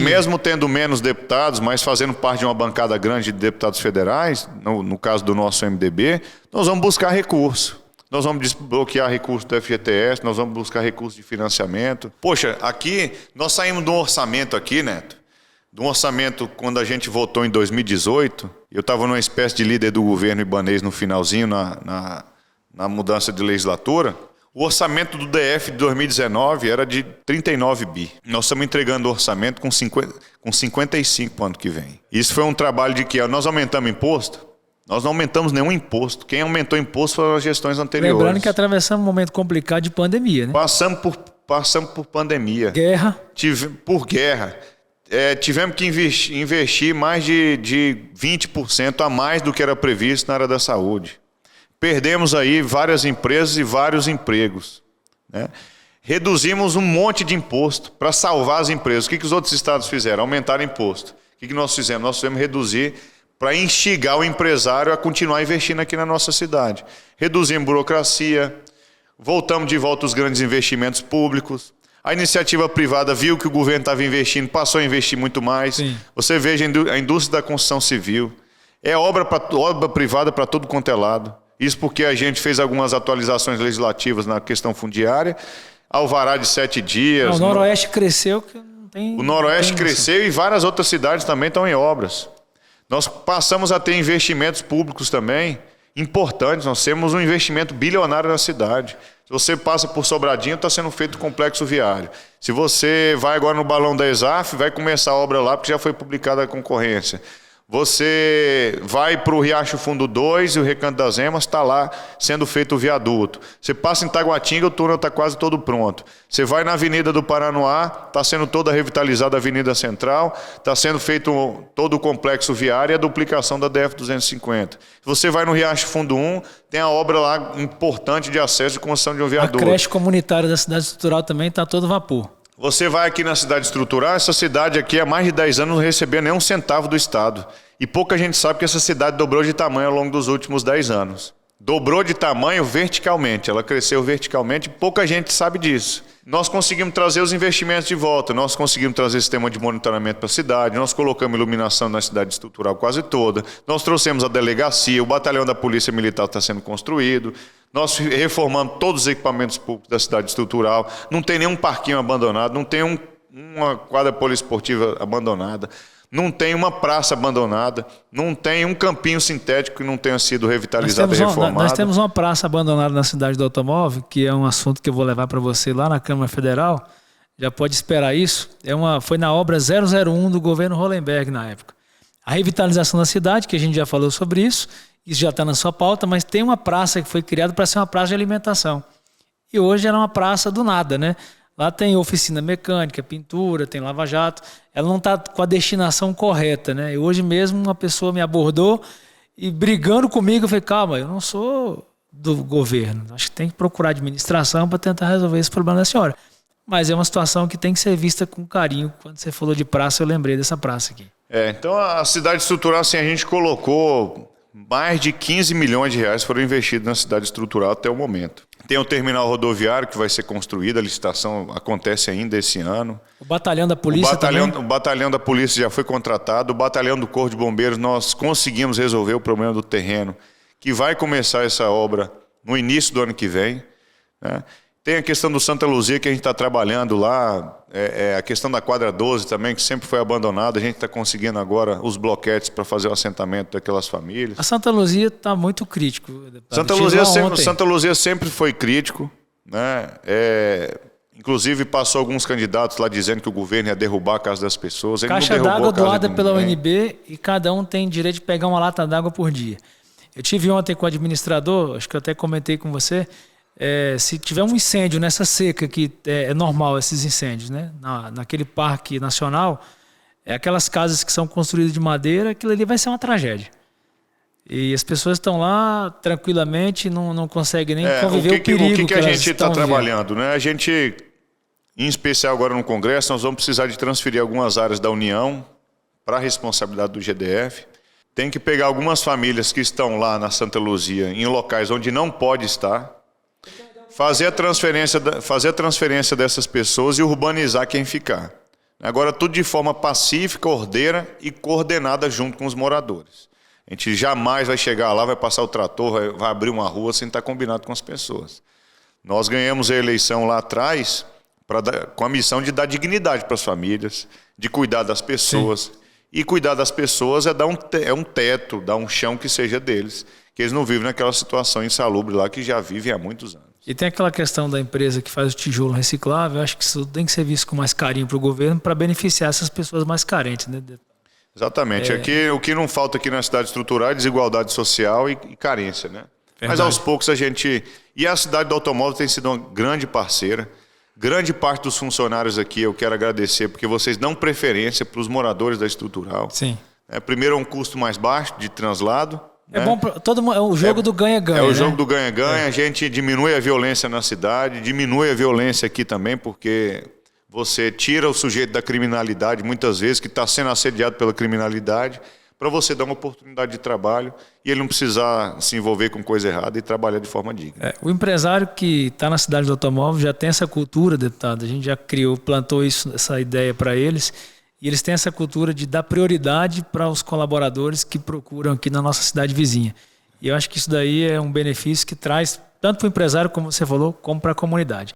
mesmo tendo menos deputados, mas fazendo parte de uma bancada grande de deputados federais, no caso do nosso MDB, nós vamos buscar recurso. Nós vamos desbloquear recursos do FGTS, nós vamos buscar recursos de financiamento. Poxa, aqui, nós saímos de um orçamento aqui, Neto, de um orçamento quando a gente votou em 2018, eu estava numa espécie de líder do governo ibanês no finalzinho, na mudança de legislatura. O orçamento do DF de 2019 era de 39 bi. Nós estamos entregando o orçamento com 55 para o ano que vem. Isso foi um trabalho de que nós aumentamos imposto? Nós não aumentamos nenhum imposto. Quem aumentou imposto foram as gestões anteriores. Lembrando que atravessamos um momento complicado de pandemia, né? Passamos por pandemia. Guerra. Por guerra. Tivemos que investir mais de 20% a mais do que era previsto na área da saúde. Perdemos aí várias empresas e vários empregos, né? Reduzimos um monte de imposto para salvar as empresas. O que os outros estados fizeram? Aumentaram imposto. O que nós fizemos? Nós fizemos reduzir para instigar o empresário a continuar investindo aqui na nossa cidade. Reduzimos burocracia, voltamos de volta os grandes investimentos públicos. A iniciativa privada viu que o governo estava investindo, passou a investir muito mais. Sim. Você veja a indústria da construção civil. É obra privada para todo quanto é lado. Isso porque a gente fez algumas atualizações legislativas na questão fundiária. Alvará de 7 dias. O Noroeste cresceu. Que não tem, o Noroeste cresceu e várias outras cidades também estão em obras. Nós passamos a ter investimentos públicos também importantes. Nós temos um investimento bilionário na cidade. Se você passa por Sobradinho, está sendo feito o complexo viário. Se você vai agora no Balão da ESAF, vai começar a obra lá, porque já foi publicada a concorrência. Você vai para o Riacho Fundo 2 e o Recanto das Emas, está lá sendo feito o viaduto. Você passa em Taguatinga, o túnel está quase todo pronto. Você vai na Avenida do Paranoá, está sendo toda revitalizada a Avenida Central, está sendo feito todo o complexo viário e a duplicação da DF-250. Se você vai no Riacho Fundo 1, tem a obra lá importante de acesso e construção de um viaduto. A creche comunitária da cidade estrutural também está a todo vapor. Você vai aqui na cidade estrutural, essa cidade aqui há mais de 10 anos não recebeu nem um centavo do Estado. E pouca gente sabe que essa cidade dobrou de tamanho ao longo dos últimos 10 anos. Dobrou de tamanho verticalmente, ela cresceu verticalmente e pouca gente sabe disso. Nós conseguimos trazer os investimentos de volta, nós conseguimos trazer sistema de monitoramento para a cidade, nós colocamos iluminação na cidade estrutural quase toda, nós trouxemos a delegacia, o batalhão da Polícia Militar está sendo construído, nós reformamos todos os equipamentos públicos da cidade estrutural, não tem nenhum parquinho abandonado, não tem uma quadra poliesportiva abandonada, não tem uma praça abandonada, não tem um campinho sintético que não tenha sido revitalizado e reformado. Nós temos uma praça abandonada na cidade do automóvel, que é um assunto que eu vou levar para você lá na Câmara Federal, já pode esperar isso, foi na obra 001 do governo Hollenberg na época. A revitalização da cidade, que a gente já falou sobre isso já está na sua pauta, mas tem uma praça que foi criada para ser uma praça de alimentação. E hoje ela é uma praça do nada, né? Lá tem oficina mecânica, pintura, tem lava-jato. Ela não está com a destinação correta, né? E hoje mesmo uma pessoa me abordou e brigando comigo, eu falei, calma, eu não sou do governo. Acho que tem que procurar administração para tentar resolver esse problema da senhora. Mas é uma situação que tem que ser vista com carinho. Quando você falou de praça, eu lembrei dessa praça aqui. Então a cidade estrutural, assim, a gente colocou mais de 15 milhões de reais foram investidos na cidade estrutural até o momento. Tem o terminal rodoviário que vai ser construído, a licitação acontece ainda esse ano. O batalhão da polícia também? O batalhão da polícia já foi contratado, o batalhão do Corpo de Bombeiros, nós conseguimos resolver o problema do terreno, que vai começar essa obra no início do ano que vem, né? Tem a questão do Santa Luzia, que a gente está trabalhando lá, a questão da quadra 12 também, que sempre foi abandonada, a gente está conseguindo agora os bloquetes para fazer o assentamento daquelas famílias. A Santa Luzia está muito crítico. Santa Luzia sempre foi crítico, né? Inclusive passou alguns candidatos lá dizendo que o governo ia derrubar a casa das pessoas. Ele Caixa d'água doada pela UNB e cada um tem direito de pegar uma lata d'água por dia. Eu tive ontem com o administrador, acho que eu até comentei com você, se tiver um incêndio nessa seca, que é normal esses incêndios, né? Naquele parque nacional, aquelas casas que são construídas de madeira, aquilo ali vai ser uma tragédia. E as pessoas estão lá tranquilamente, não conseguem nem conviver o perigo que a gente está trabalhando, né? A gente, em especial agora no Congresso, nós vamos precisar de transferir algumas áreas da União para a responsabilidade do GDF. Tem que pegar algumas famílias que estão lá na Santa Luzia, em locais onde não pode estar, fazer a transferência dessas pessoas e urbanizar quem ficar. Agora, tudo de forma pacífica, ordeira e coordenada junto com os moradores. A gente jamais vai chegar lá, vai passar o trator, vai abrir uma rua sem estar combinado com as pessoas. Nós ganhamos a eleição lá atrás com a missão de dar dignidade para as famílias, de cuidar das pessoas. Sim. E cuidar das pessoas é dar um teto, dar um chão que seja deles, que eles não vivem naquela situação insalubre lá que já vivem há muitos anos. E tem aquela questão da empresa que faz o tijolo reciclável, eu acho que isso tem que ser visto com mais carinho para o governo para beneficiar essas pessoas mais carentes, né? Exatamente. Aqui, o que não falta aqui na cidade estrutural é desigualdade social e carência, né? Verdade. Mas aos poucos a gente... E a cidade do automóvel tem sido uma grande parceira. Grande parte dos funcionários aqui eu quero agradecer, porque vocês dão preferência para os moradores da estrutural. Sim. Primeiro é um custo mais baixo de translado. É bom para todo mundo, é o jogo do ganha-ganha. É o jogo do ganha-ganha. A gente diminui a violência na cidade, diminui a violência aqui também, porque você tira o sujeito da criminalidade, muitas vezes, que está sendo assediado pela criminalidade, para você dar uma oportunidade de trabalho e ele não precisar se envolver com coisa errada e trabalhar de forma digna. O empresário que está na cidade do automóvel já tem essa cultura, deputado. A gente já plantou essa ideia para eles. E eles têm essa cultura de dar prioridade para os colaboradores que procuram aqui na nossa cidade vizinha. E eu acho que isso daí é um benefício que traz tanto para o empresário, como você falou, como para a comunidade.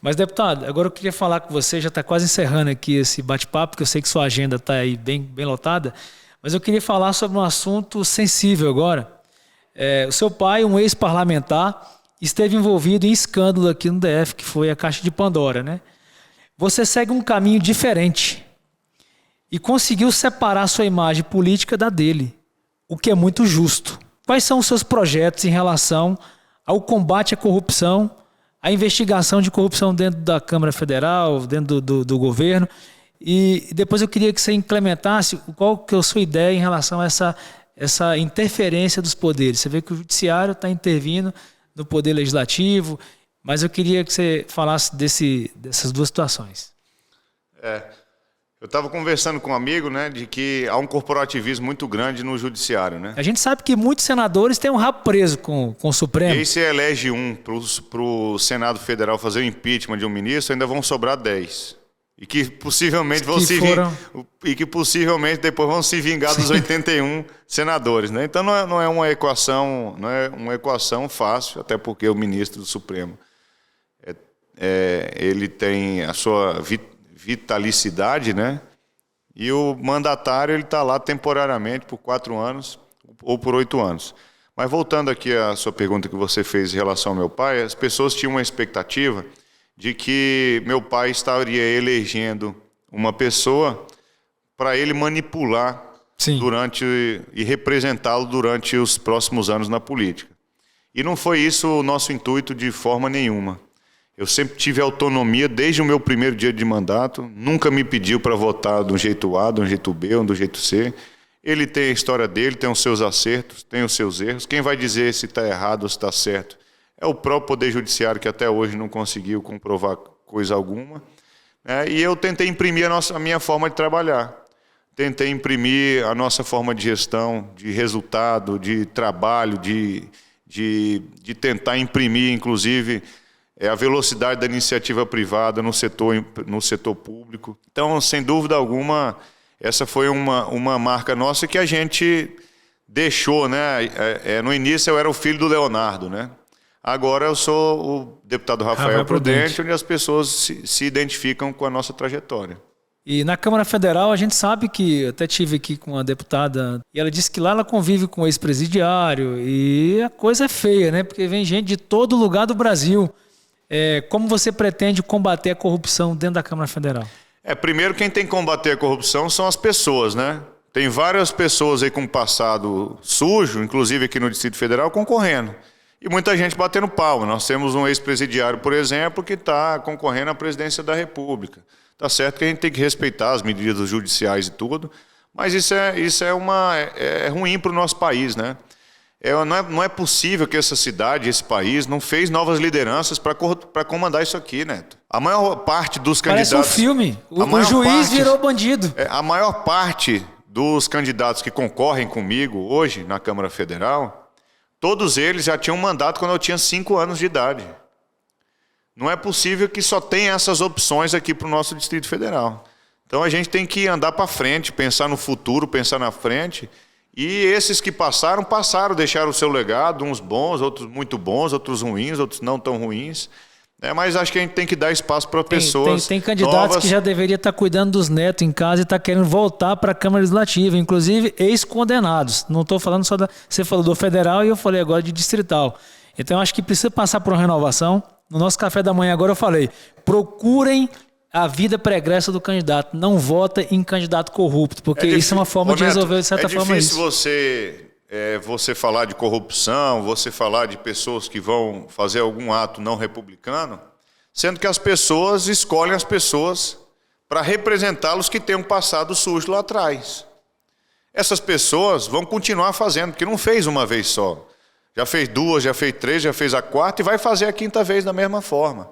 Mas, deputado, agora eu queria falar com você, já está quase encerrando aqui esse bate-papo, porque eu sei que sua agenda está aí bem lotada, mas eu queria falar sobre um assunto sensível agora. O seu pai, um ex-parlamentar, esteve envolvido em escândalo aqui no DF, que foi a Caixa de Pandora, né? Você segue um caminho diferente e conseguiu separar sua imagem política da dele, o que é muito justo. Quais são os seus projetos em relação ao combate à corrupção, à investigação de corrupção dentro da Câmara Federal, dentro do governo? E depois eu queria que você implementasse qual que é a sua ideia em relação a essa interferência dos poderes. Você vê que o judiciário está intervindo no poder legislativo, mas eu queria que você falasse dessas duas situações. Eu estava conversando com um amigo, né, de que há um corporativismo muito grande no judiciário, né? A gente sabe que muitos senadores têm um rabo preso com o Supremo. E aí se elege um para o Senado Federal fazer o impeachment de um ministro, ainda vão sobrar 10. E que possivelmente depois vão se vingar dos 81 senadores, né? Então não é uma equação fácil, até porque o ministro do Supremo ele tem a sua vitalicidade, né? E o mandatário ele está lá temporariamente por 4 anos ou por 8 anos. Mas voltando aqui à sua pergunta que você fez em relação ao meu pai, as pessoas tinham uma expectativa de que meu pai estaria elegendo uma pessoa para ele manipular e representá-lo durante os próximos anos na política. E não foi isso o nosso intuito de forma nenhuma. Eu sempre tive autonomia desde o meu primeiro dia de mandato, nunca me pediu para votar do jeito A, do jeito B ou do jeito C. Ele tem a história dele, tem os seus acertos, tem os seus erros. Quem vai dizer se está errado ou se está certo é o próprio Poder Judiciário, que até hoje não conseguiu comprovar coisa alguma. E eu tentei imprimir a minha forma de trabalhar. Tentei imprimir a nossa forma de gestão, de resultado, de trabalho, de tentar imprimir, inclusive, a velocidade da iniciativa privada no setor público. Então, sem dúvida alguma, essa foi uma marca nossa que a gente deixou, né? No início eu era o filho do Leonardo, né? Agora eu sou o deputado Rafael Prudente, onde as pessoas se identificam com a nossa trajetória. E na Câmara Federal a gente sabe que, eu até tive aqui com uma deputada, e ela disse que lá ela convive com o ex-presidiário, e a coisa é feia, né? Porque vem gente de todo lugar do Brasil. Como você pretende combater a corrupção dentro da Câmara Federal? Primeiro, quem tem que combater a corrupção são as pessoas, né? Tem várias pessoas aí com passado sujo, inclusive aqui no Distrito Federal, concorrendo. E muita gente batendo palma. Nós temos um ex-presidiário, por exemplo, que está concorrendo à presidência da República. Tá certo que a gente tem que respeitar as medidas judiciais e tudo, mas isso é ruim para o nosso país, né? Não é possível que essa cidade, esse país, não fez novas lideranças para comandar isso aqui, Neto. A maior parte dos candidatos... Parece um filme. O juiz virou bandido. A maior parte dos candidatos que concorrem comigo hoje na Câmara Federal, todos eles já tinham mandato quando eu tinha 5 anos de idade. Não é possível que só tenha essas opções aqui para o nosso Distrito Federal. Então a gente tem que andar para frente, pensar no futuro, pensar na frente. E esses que passaram, deixaram o seu legado, uns bons, outros muito bons, outros ruins, outros não tão ruins. Mas acho que a gente tem que dar espaço para pessoas Tem candidatos novas. Que já deveria estar cuidando dos netos em casa e está querendo voltar para a Câmara Legislativa, inclusive ex-condenados. Não estou falando só Você falou do federal e eu falei agora de distrital. Então acho que precisa passar por uma renovação. No nosso café da manhã agora eu falei, procurem a vida pregressa do candidato, não vota em candidato corrupto, porque isso é uma forma de resolver, de certa forma, isso. É difícil você falar de corrupção, você falar de pessoas que vão fazer algum ato não republicano, sendo que as pessoas escolhem as pessoas para representá-los que tenham passado sujo lá atrás. Essas pessoas vão continuar fazendo, porque não fez uma vez só. Já fez 2, já fez 3, já fez a 4 e vai fazer a 5ª vez da mesma forma,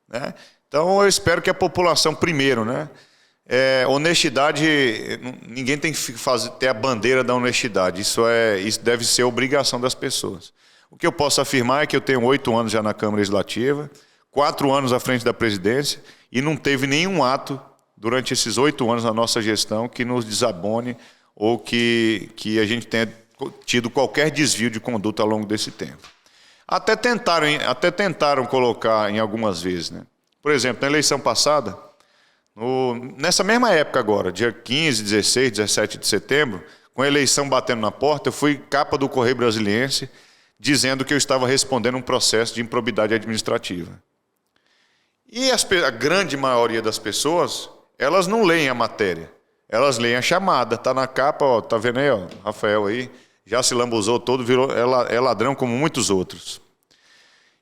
né? Então eu espero que a população, primeiro, né? Honestidade, ninguém tem que ter a bandeira da honestidade, isso deve ser obrigação das pessoas. O que eu posso afirmar é que eu tenho 8 anos já na Câmara Legislativa, 4 anos à frente da presidência, e não teve nenhum ato durante esses 8 anos na nossa gestão que nos desabone ou que a gente tenha tido qualquer desvio de conduta ao longo desse tempo. Até tentaram colocar em algumas vezes, né? Por exemplo, na eleição passada, nessa mesma época agora, dia 15, 16, 17 de setembro, com a eleição batendo na porta, eu fui capa do Correio Brasiliense dizendo que eu estava respondendo um processo de improbidade administrativa. E a grande maioria das pessoas, elas não leem a matéria, elas leem a chamada. Está na capa, ó, tá vendo aí, ó, Rafael aí, já se lambuzou todo, é ladrão como muitos outros.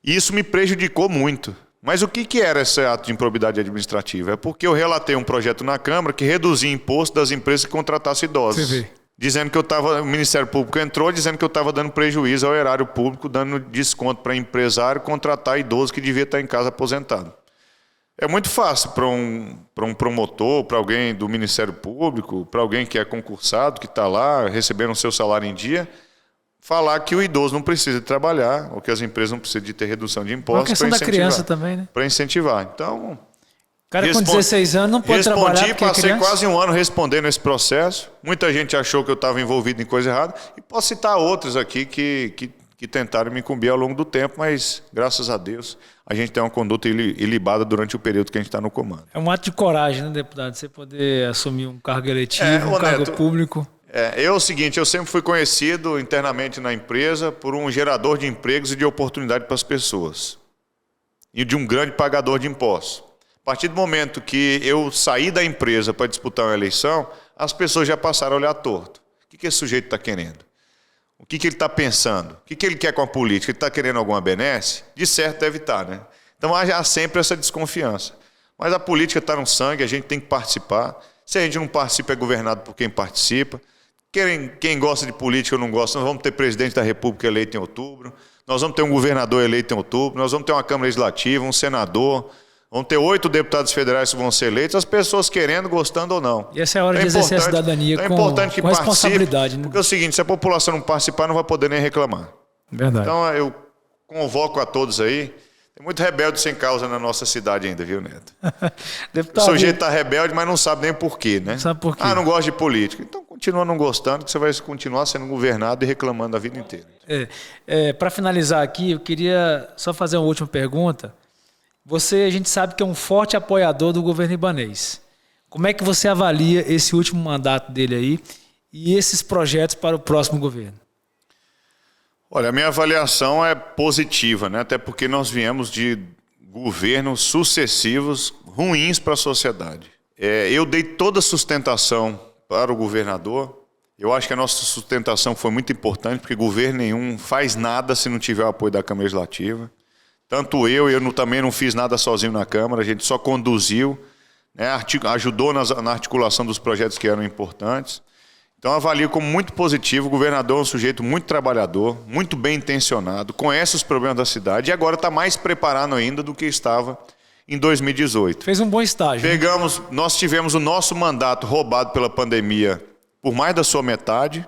E isso me prejudicou muito. Mas o que era esse ato de improbidade administrativa? É porque eu relatei um projeto na Câmara que reduzia imposto das empresas que contratassem idosos. Dizendo que o Ministério Público entrou dizendo que eu estava dando prejuízo ao erário público, dando desconto para empresário contratar idoso que devia estar em casa aposentado. É muito fácil para um promotor, para alguém do Ministério Público, para alguém que é concursado, que está lá recebendo o seu salário em dia, falar que o idoso não precisa de trabalhar, ou que as empresas não precisam de ter redução de impostos. É uma questão da criança também, né? Para incentivar. Então, o cara com 16 anos não pode trabalhar porque passei quase um ano respondendo esse processo. Muita gente achou que eu estava envolvido em coisa errada. E posso citar outros aqui que tentaram me incumbir ao longo do tempo, mas, graças a Deus, a gente tem uma conduta ilibada durante o período que a gente está no comando. É um ato de coragem, né, deputado? Você poder assumir um cargo eletivo, um cargo público. É o seguinte, eu sempre fui conhecido internamente na empresa por um gerador de empregos e de oportunidade para as pessoas. E de um grande pagador de impostos. A partir do momento que eu saí da empresa para disputar uma eleição, as pessoas já passaram a olhar torto. O que esse sujeito está querendo? O que ele está pensando? O que ele quer com a política? Ele está querendo alguma benesse? De certo deve estar, né? Então há sempre essa desconfiança. Mas a política está no sangue, a gente tem que participar. Se a gente não participa, é governado por quem participa. Quem gosta de política ou não gosta, nós vamos ter presidente da República eleito em outubro, nós vamos ter um governador eleito em outubro, nós vamos ter uma Câmara Legislativa, um senador, vamos ter 8 deputados federais que vão ser eleitos, as pessoas querendo, gostando ou não. E essa é a hora de exercer a cidadania com responsabilidade. Né? Porque é o seguinte, se a população não participar, não vai poder nem reclamar. Verdade. Então eu convoco a todos aí. Tem muito rebelde sem causa na nossa cidade ainda, viu, Neto? Deputado, o sujeito está rebelde, mas não sabe nem por quê, né? Não sabe por quê. Não gosta de política. Então continua não gostando, que você vai continuar sendo governado e reclamando a vida inteira. Para finalizar aqui, eu queria só fazer uma última pergunta. A gente sabe que é um forte apoiador do governo ibanês. Como é que você avalia esse último mandato dele aí e esses projetos para o próximo governo? Olha, a minha avaliação é positiva, né? Até porque nós viemos de governos sucessivos ruins para a sociedade. Eu dei toda a sustentação para o governador. Eu acho que a nossa sustentação foi muito importante, porque governo nenhum faz nada se não tiver o apoio da Câmara Legislativa. Tanto eu também não fiz nada sozinho na Câmara, a gente só conduziu, né? Ajudou na articulação dos projetos que eram importantes. Então, avalio como muito positivo. O governador é um sujeito muito trabalhador, muito bem intencionado, conhece os problemas da cidade e agora está mais preparado ainda do que estava em 2018. Fez um bom estágio. Nós tivemos o nosso mandato roubado pela pandemia por mais da sua metade.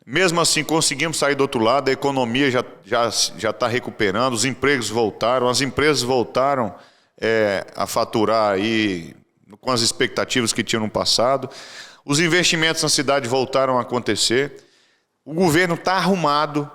Mesmo assim, conseguimos sair do outro lado, a economia já está recuperando, os empregos voltaram, as empresas voltaram a faturar aí com as expectativas que tinham no passado. Os investimentos na cidade voltaram a acontecer. O governo está arrumado.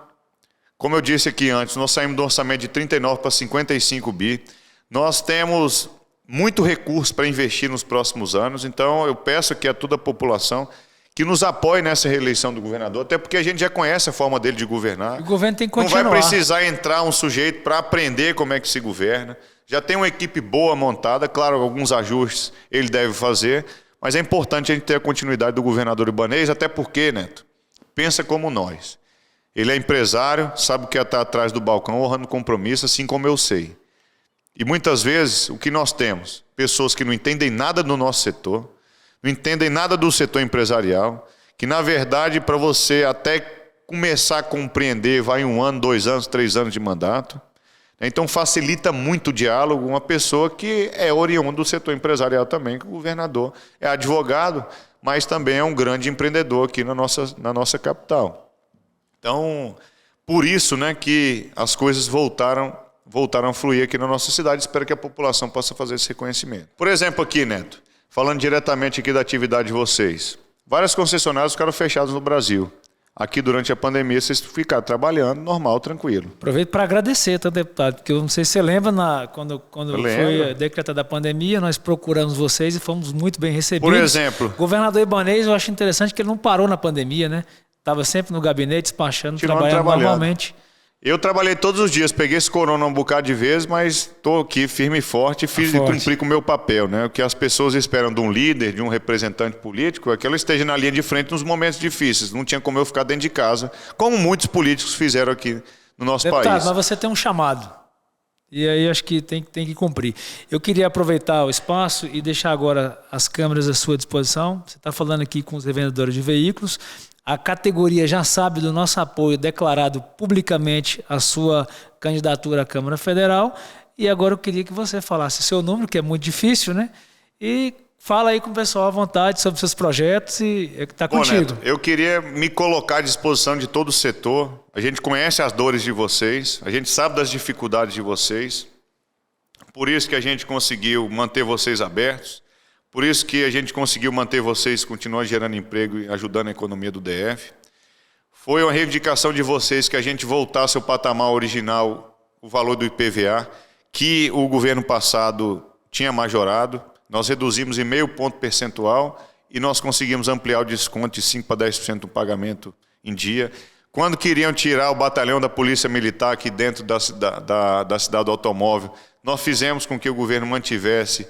Como eu disse aqui antes, nós saímos do orçamento de 39 para 55 bi. Nós temos muito recurso para investir nos próximos anos. Então, eu peço aqui a toda a população que nos apoie nessa reeleição do governador, até porque a gente já conhece a forma dele de governar. O governo tem que continuar. Não vai precisar entrar um sujeito para aprender como é que se governa. Já tem uma equipe boa montada. Claro, alguns ajustes ele deve fazer. Mas é importante a gente ter a continuidade do governador ibanês, até porque, Neto, pensa como nós. Ele é empresário, sabe o que é estar atrás do balcão, honrando compromisso, assim como eu sei. E muitas vezes, o que nós temos? Pessoas que não entendem nada do nosso setor, não entendem nada do setor empresarial, que, na verdade, para você até começar a compreender, vai 1 ano, 2 anos, 3 anos de mandato. Então facilita muito o diálogo uma pessoa que é oriundo do setor empresarial também, que o governador é advogado, mas também é um grande empreendedor aqui na nossa capital. Então, por isso, né, que as coisas voltaram a fluir aqui na nossa cidade. Espero que a população possa fazer esse reconhecimento. Por exemplo, aqui, Neto, falando diretamente aqui da atividade de vocês, várias concessionárias ficaram fechadas no Brasil. Aqui, durante a pandemia, vocês ficaram trabalhando normal, tranquilo. Aproveito para agradecer, tá, deputado? Porque eu não sei se você lembra, quando foi decretada a pandemia, nós procuramos vocês e fomos muito bem recebidos. Por exemplo... O governador ibanês, eu acho interessante que ele não parou na pandemia, né? Estava sempre no gabinete, despachando, trabalhando normalmente. Eu trabalhei todos os dias, peguei esse corona um bocado de vezes, mas estou aqui firme e forte e cumpri com o meu papel, né? O que as pessoas esperam de um líder, de um representante político, é que ela esteja na linha de frente nos momentos difíceis. Não tinha como eu ficar dentro de casa, como muitos políticos fizeram aqui no nosso país. Deputado, mas você tem um chamado. E aí acho que tem que cumprir. Eu queria aproveitar o espaço e deixar agora as câmeras à sua disposição. Você está falando aqui com os revendedores de veículos. A categoria já sabe do nosso apoio declarado publicamente à sua candidatura à Câmara Federal. E agora eu queria que você falasse seu número, que é muito difícil, né? E fala aí com o pessoal à vontade sobre seus projetos e está contigo. Neto, eu queria me colocar à disposição de todo o setor. A gente conhece as dores de vocês, a gente sabe das dificuldades de vocês. Por isso que a gente conseguiu manter vocês abertos. Por isso que a gente conseguiu manter vocês, continuando gerando emprego e ajudando a economia do DF. Foi uma reivindicação de vocês que a gente voltasse ao patamar original, o valor do IPVA, que o governo passado tinha majorado. Nós reduzimos em 0,5 ponto percentual e nós conseguimos ampliar o desconto de 5% para 10% do pagamento em dia. Quando queriam tirar o batalhão da Polícia Militar aqui dentro da cidade do automóvel, nós fizemos com que o governo mantivesse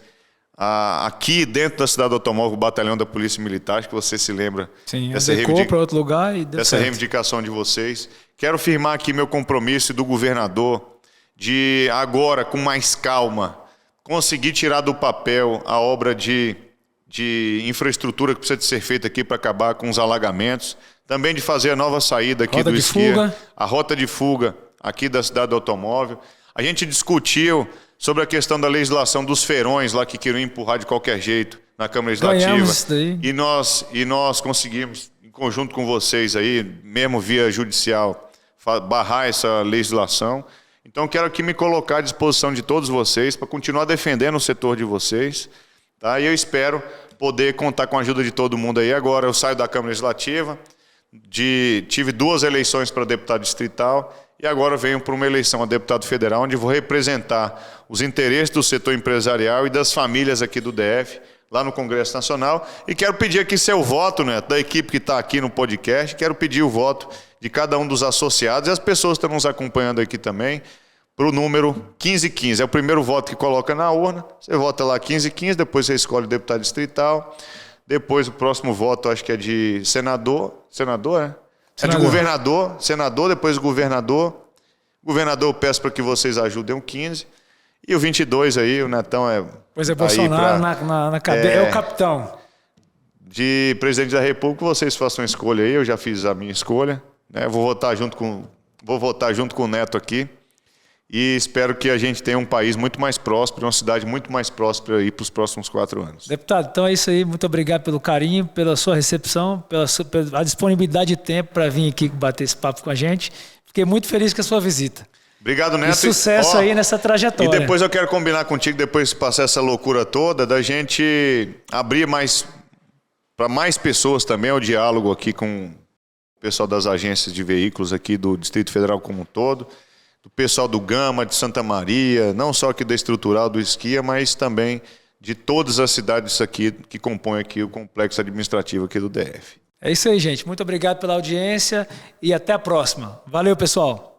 aqui dentro da cidade do automóvel o batalhão da Polícia Militar, acho que você se lembra. Sim, adequou para outro lugar e deu dessa certo. Reivindicação de vocês. Quero firmar aqui meu compromisso do governador de agora, com mais calma, conseguir tirar do papel a obra de infraestrutura que precisa de ser feita aqui para acabar com os alagamentos, também de fazer a nova saída aqui do Esquia, a rota de fuga aqui da cidade do automóvel. A gente discutiu sobre a questão da legislação dos feirões lá que queriam empurrar de qualquer jeito na Câmara Legislativa. E nós conseguimos, em conjunto com vocês aí, mesmo via judicial, barrar essa legislação. Então quero aqui me colocar à disposição de todos vocês para continuar defendendo o setor de vocês. Tá? E eu espero poder contar com a ajuda de todo mundo aí. Agora eu saio da Câmara Legislativa, tive 2 eleições para deputado distrital e agora venho para uma eleição a deputado federal, onde vou representar os interesses do setor empresarial e das famílias aqui do DF, lá no Congresso Nacional. E quero pedir aqui seu voto, né, da equipe que está aqui no podcast, quero pedir o voto de cada um dos associados e as pessoas que estão nos acompanhando aqui também, para o número 1515. É o primeiro voto que coloca na urna. Você vota lá 1515, depois você escolhe o deputado distrital. Depois o próximo voto acho que é de senador. Senador, né? É de governador. Senador, depois governador. Governador eu peço para que vocês ajudem o 15. E o 22 aí, o Netão é... Pois é, Bolsonaro na cabeça. É o capitão. De presidente da República, vocês façam a escolha aí. Eu já fiz a minha escolha. Né? Vou votar junto com o Neto aqui. E espero que a gente tenha um país muito mais próspero, uma cidade muito mais próspera aí para os próximos 4 anos. Deputado, então é isso aí. Muito obrigado pelo carinho, pela sua recepção, pela disponibilidade de tempo para vir aqui bater esse papo com a gente. Fiquei muito feliz com a sua visita. Obrigado, Neto. E sucesso aí nessa trajetória. E depois eu quero combinar contigo, depois de passar essa loucura toda, da gente abrir mais para mais pessoas também o diálogo aqui com o pessoal das agências de veículos aqui do Distrito Federal como um todo, do pessoal do Gama, de Santa Maria, não só aqui da estrutural do Esquia, mas também de todas as cidades aqui que compõem aqui o complexo administrativo aqui do DF. É isso aí, gente. Muito obrigado pela audiência e até a próxima. Valeu, pessoal.